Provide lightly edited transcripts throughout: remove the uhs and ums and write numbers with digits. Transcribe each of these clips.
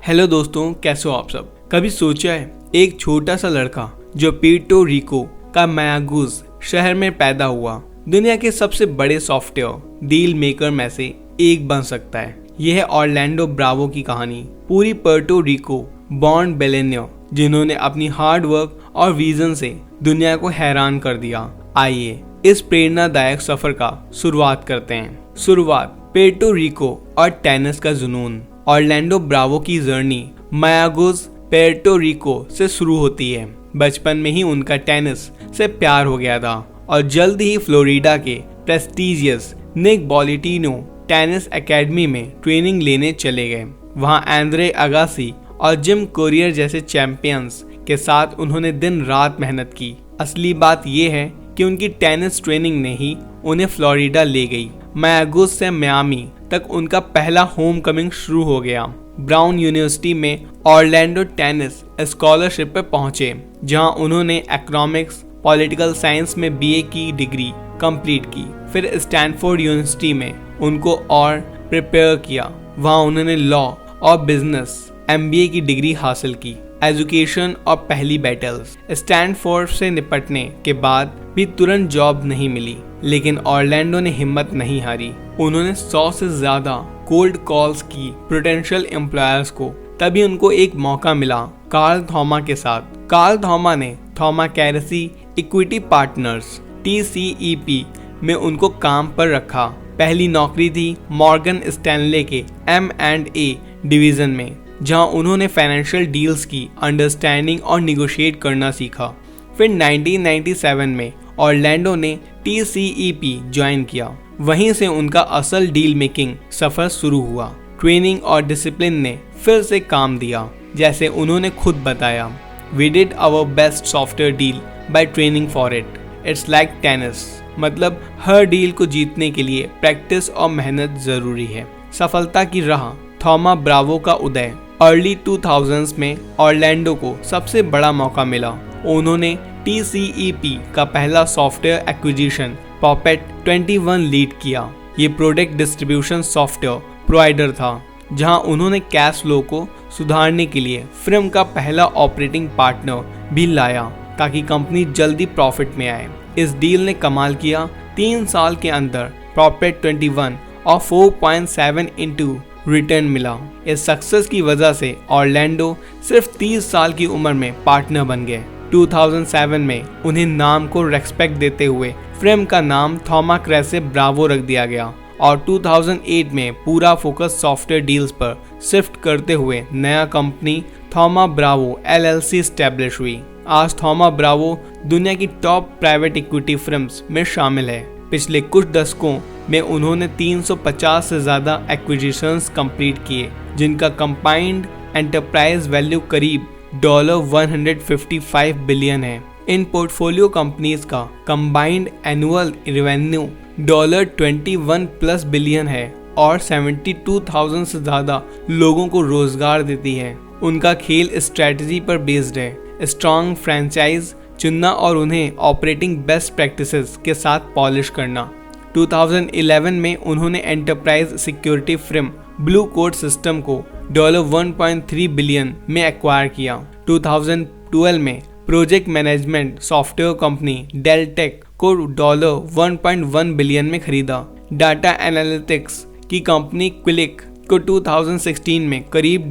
Hello दोस्तों, कैसे हो आप सब। कभी सोचा है एक छोटा सा लड़का जो पुर्टो रिको का मायागुज शहर में पैदा हुआ दुनिया के सबसे बड़े सॉफ्टवेयर डील मेकर में से एक बन सकता है। यह है ऑरलैंडो ब्रावो की कहानी। पूरी पुर्टो रिको बॉर्न बिलियनियर जिन्होंने अपनी हार्ड वर्क और विजन से दुनिया को हैरान कर दिया। आइए इस प्रेरणादायक सफर का शुरुआत करते हैं। शुरुआत पुर्टो रिको और टेनिस का जुनून। ऑरलैंडो ब्रावो की जर्नी मायागुज पुर्टो रिको से शुरू होती है। बचपन में ही उनका टेनिस से प्यार हो गया था और जल्द ही फ्लोरिडा के प्रेस्टीजियस निक बोलिटिनो टेनिस एकेडमी में ट्रेनिंग लेने चले गए। वहां एंड्रे अगासी और जिम कोरियर जैसे चैंपियंस के साथ उन्होंने दिन रात मेहनत की। असली बात यह है कि उनकी टेनिस ट्रेनिंग ने ही उन्हें फ्लोरिडा ले गई। मायागुज से मियामी तक उनका पहला होम कमिंग शुरू हो गया। ब्राउन यूनिवर्सिटी में ऑरलैंडो टेनिस स्कॉलरशिप पर पहुंचे, जहां उन्होंने इकोनॉमिक्स पॉलिटिकल साइंस में बीए की डिग्री कंप्लीट की। फिर स्टैनफोर्ड यूनिवर्सिटी में उनको और प्रिपेयर किया। वहां उन्होंने लॉ और बिजनेस एमबीए की डिग्री हासिल की। एजुकेशन और पहली बैटल्स। स्टैनफोर्ड से निपटने के बाद भी तुरंत जॉब नहीं मिली, लेकिन ऑरलैंडो ने हिम्मत नहीं हारी। उन्होंने 100 से ज्यादा कोल्ड कॉल्स की पोटेंशियल एम्प्लॉयर्स को। तभी उनको एक मौका मिला कार्ल थॉमा के साथ। कार्ल थॉमा ने थॉमा कैरेसी इक्विटी पार्टनर्स TCEP में उनको काम पर रखा। पहली नौकरी थी मॉर्गन स्टैनले के M&A डिवीजन में, जहां उन्होंने फाइनेंशियल डील्स की अंडरस्टैंडिंग और निगोशिएट करना सीखा। फिर 1997 में ऑरलैंडो ने TCEP ज्वाइन किया। वहीं से उनका असल डील मेकिंग सफर शुरू हुआ। ट्रेनिंग और डिसिप्लिन ने फिर से काम दिया। जैसे उन्होंने खुद बताया, "We did our best software deal by training for it. It's like tennis." मतलब हर डील को जीतने के लिए प्रैक्टिस और मेहनत जरूरी है। सफलता की राह। थॉमा ब्रावो का उदय। अर्ली 2000s में ऑरलैंडो को सबसे बड़ा मौका मिला। उन्होंने TCEP का पहला सॉफ्टवेयर एक्विजिशन पॉपेट 21 लीड किया। ये प्रोडक्ट डिस्ट्रीब्यूशन सॉफ्टवेयर प्रोवाइडर था, जहां उन्होंने कैश फ्लो को सुधारने के लिए फिल्म का पहला ऑपरेटिंग पार्टनर भी लाया, ताकि कंपनी जल्दी प्रॉफिट में आए। इस डील ने कमाल किया। 3 साल के अंदर पॉपेट 21 और 4.7 इंटू रिटर्न मिला। इस सक्सेस की वजह से ऑरलैंडो सिर्फ 30 साल की उम्र में पार्टनर बन गए। 2007 में उन्हें नाम को रेस्पेक्ट देते हुए फिल्म का नाम थॉमा कैरेसी ब्रावो रख दिया गया और 2008 में पूरा फोकस सॉफ्टवेयर डील्स पर शिफ्ट करते हुए नया company Thoma Bravo LLC establish हुई। आज थॉमा ब्रावो दुनिया की टॉप प्राइवेट इक्विटी फर्म्स में शामिल है। पिछले कुछ दशकों में उन्होंने 350 से ज्यादा एक्विजिशंस कंप्लीट किए, जिनका कंबाइंड एंटरप्राइज वैल्यू करीब $155 बिलियन है। इन पोर्टफोलियो कंपनीज का कंबाइंड एनुअल रेवेन्यू $21+ बिलियन है और 72,000 से ज्यादा लोगों को रोजगार देती है। उनका खेल स्ट्रेटजी पर बेस्ड है। स्ट्रॉन्ग फ्रेंचाइज चुनना और उन्हें ऑपरेटिंग बेस्ट प्रैक्टिसेस के साथ पॉलिश करना। 2011 में उन्होंने enterprise security firm blue code system को $1.3 बिलियन में एक्वायर किया। 2012 में प्रोजेक्ट मैनेजमेंट सॉफ्टवेयर कंपनी डेलटेक को $1.1 बिलियन में खरीदा। डाटा एनालिटिक्स की कंपनी क्विलिक को 2016 में करीब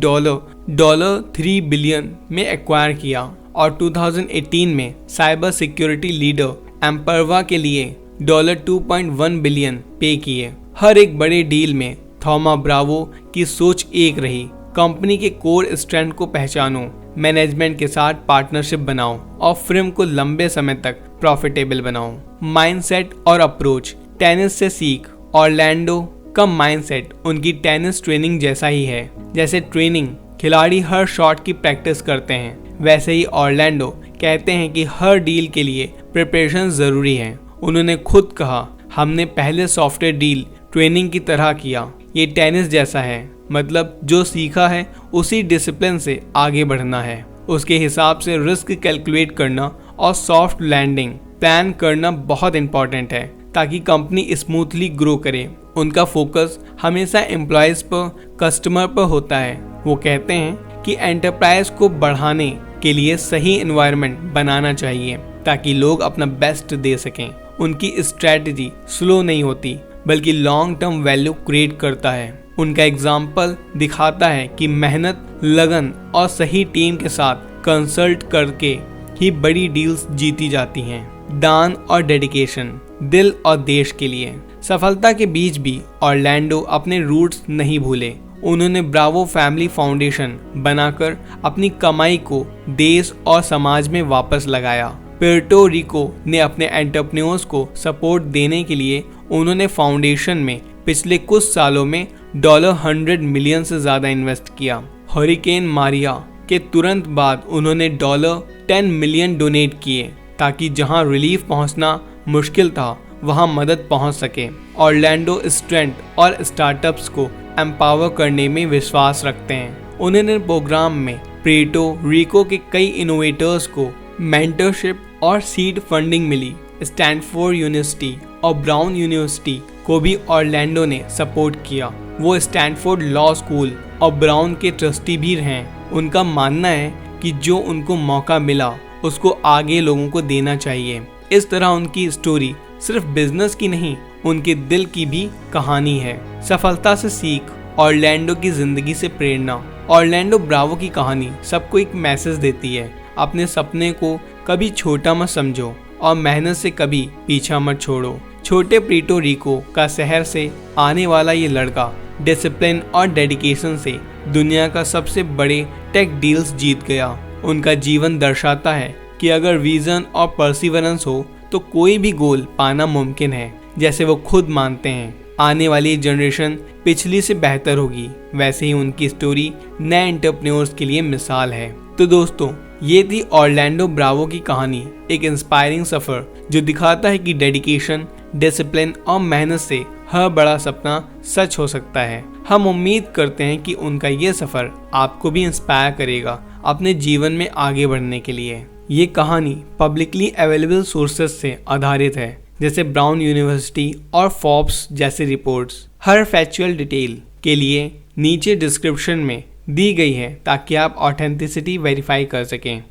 $3 बिलियन में एक्वायर किया और 2018 में साइबर सिक्योरिटी लीडर एम्परवा के लिए $2.1 बिलियन पे किए। हर एक बड़े डील में थॉमा ब्रावो की सोच एक रही, कंपनी के कोर स्ट्रेंथ को पहचानो, मैनेजमेंट के साथ पार्टनरशिप बनाओ और फिल्म को लंबे समय तक प्रॉफिटेबल बनाओ। माइंडसेट और अप्रोच। टेनिस से सीख। ऑरलैंडो का माइंडसेट उनकी टेनिस ट्रेनिंग जैसा ही है। जैसे ट्रेनिंग खिलाड़ी हर शॉट की प्रैक्टिस करते हैं, वैसे ही ऑरलैंडो कहते हैं कि हर डील के लिए प्रिपरेशन जरूरी है। उन्होंने खुद कहा, "हमने पहले सॉफ्टवेयर डील ट्रेनिंग की तरह किया। ये टेनिस जैसा है, मतलब जो सीखा है उसी डिसिप्लिन से आगे बढ़ना है। उसके हिसाब से रिस्क कैलकुलेट करना और सॉफ्ट लैंडिंग प्लान करना बहुत इंपॉर्टेंट है, ताकि कंपनी स्मूथली ग्रो करे। उनका फोकस हमेशा एम्प्लॉयज पर, कस्टमर पर होता है वो कहते हैं कि एंटरप्राइज को बढ़ाने के लिए सही एनवायरनमेंट बनाना चाहिए ताकि लोग अपना बेस्ट दे सकें। उनकी स्ट्रेटजी स्लो नहीं होती बल्कि लॉन्ग टर्म वैल्यू क्रिएट करता है। उनका एग्जाम्पल दिखाता है कि मेहनत, लगन और सही टीम के साथ कंसल्ट करके ही बड़ी डील्स जीती जाती हैं। दान और डेडिकेशन, दिल और देश के लिए। सफलता के बीच भी ऑरलैंडो अपने रूट्स नहीं भूले। उन्होंने ब्रावो फैमिली फाउंडेशन बनाकर अपनी कमाई को देश और समाज में वापस लगाया। पुर्टो रिको ने अपने एंटरप्रेन्योर्स को सपोर्ट देने के लिए उन्होंने फाउंडेशन में पिछले कुछ सालों में $100 मिलियन से ज्यादा इन्वेस्ट किया। हरिकेन मारिया के तुरंत बाद उन्होंने $10 मिलियन डोनेट किए ताकि जहां रिलीफ पहुंचना मुश्किल था वहां मदद पहुंच सके। ऑरलैंडो स्ट्रेंथ और स्टार्टअप्स को एम्पावर करने में विश्वास रखते हैं। उन्होंने प्रोग्राम में पुर्टो रिको के कई इनोवेटर्स को मेंटरशिप और सीड फंडिंग मिली। स्टैनफोर्ड यूनिवर्सिटी और ब्राउन यूनिवर्सिटी को भी ऑरलैंडो ने सपोर्ट किया। वो स्टैनफोर्ड लॉ स्कूल और ब्राउन के ट्रस्टी भी हैं। उनका मानना है कि जो उनको मौका मिला उसको आगे लोगों को देना चाहिए। इस तरह उनकी स्टोरी सिर्फ बिजनेस की नहीं, उनके दिल की भी कहानी है। सफलता से सीख, ऑरलैंडो की जिंदगी से प्रेरणा। ऑरलैंडो ब्रावो की कहानी सबको एक मैसेज देती है। अपने सपने को कभी छोटा मत समझो और मेहनत से कभी पीछा मत छोड़ो। छोटे पुर्टो रिको का शहर से आने वाला ये लड़का डिसिप्लिन और डेडिकेशन से दुनिया का सबसे बड़े टेक डील्स जीत गया। उनका जीवन दर्शाता है कि अगर विजन और परसिवरेंस हो तो कोई भी गोल पाना मुमकिन है। जैसे वो खुद मानते हैं आने वाली जनरेशन पिछली से बेहतर होगी, वैसे ही उनकी स्टोरी नए एंटरप्रेन्योर्स के लिए मिसाल है। तो दोस्तों, ये थी ऑरलैंडो ब्रावो की कहानी, एक इंस्पायरिंग सफर जो दिखाता है कि डेडिकेशन, डिसिप्लिन और मेहनत से हर बड़ा सपना सच हो सकता है। हम उम्मीद करते हैं कि उनका ये सफर आपको भी इंस्पायर करेगा अपने जीवन में आगे बढ़ने के लिए। ये कहानी पब्लिकली अवेलेबल सोर्सेज से आधारित है, जैसे ब्राउन यूनिवर्सिटी और फोर्ब्स जैसे रिपोर्ट्स। हर फैक्चुअल डिटेल के लिए नीचे डिस्क्रिप्शन में दी गई है ताकि आप ऑथेंटिसिटी वेरीफाई कर सकें।